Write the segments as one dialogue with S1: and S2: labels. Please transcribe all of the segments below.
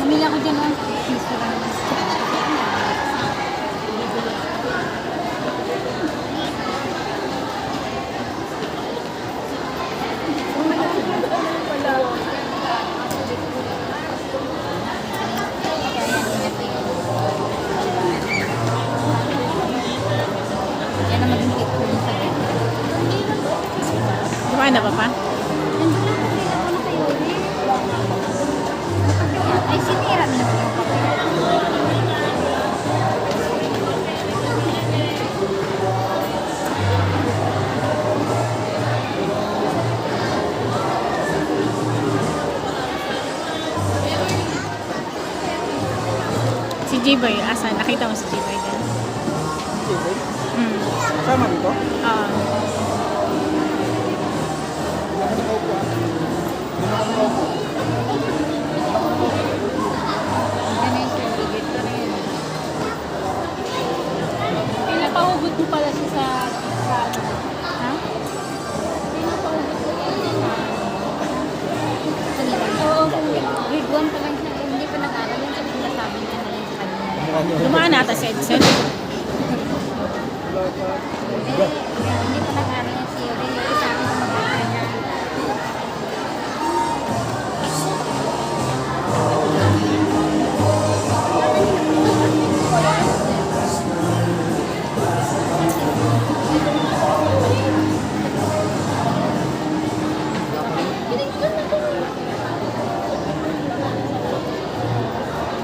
S1: Bumili ako dyan ng piso lang. Yan ang maging tip ko sa akin.
S2: Kumain na ba pa?
S1: Nandun lang kami ako na kayo ulit. Ay, sinira na lang yung papel.
S2: Si J-Boy, asan? Nakita mo si J-Boy din? Hmm.
S3: Sama dito?
S2: Oo.
S1: Ano yung certificate ko na yun? Pinapahugot mo pala siya sa ano?
S2: Ha?
S1: Pinapahugot ko Oo, grade 1 pa lang siya. Hindi pa nag-aral yan. Kasi nasabi niya na lang sa kanya.
S2: Dumaan nata si Edson.
S1: Hindi pa nag-aral yan si Yuri. Yung isa akin sa mag-aral niya.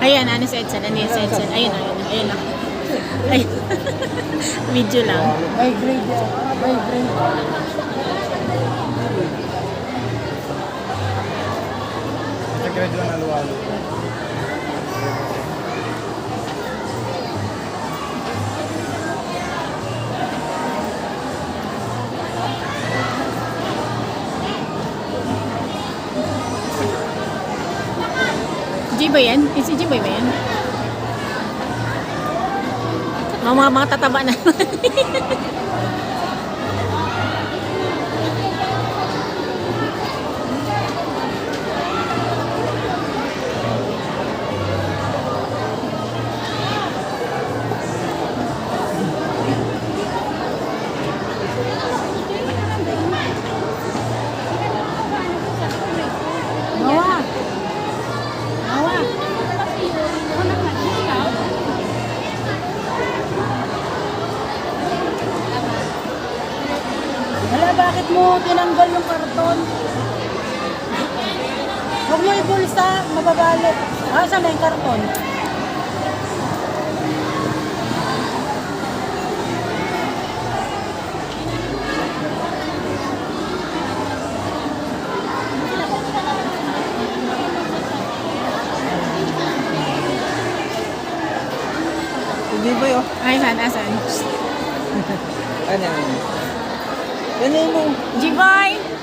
S2: Ayan, ano si Edson? Ano si Edson? Ayun, ayun. Ayun lang. Ay. Video lang.
S3: May grade yan. May grade. Sa grade 1 alualo.
S2: J-Boy yan? Si J-Boy ba yan? Mga tataba na.
S1: Nawa!
S2: Awa.
S1: Wala, bakit mo tinanggal yung karton? Huwag mo ibulsa, mababalot. Saan na yung karton?
S3: Hindi ba yun?
S2: Ay, saan? Asan?
S3: Ano yan? Yan mo.
S2: J-Boy!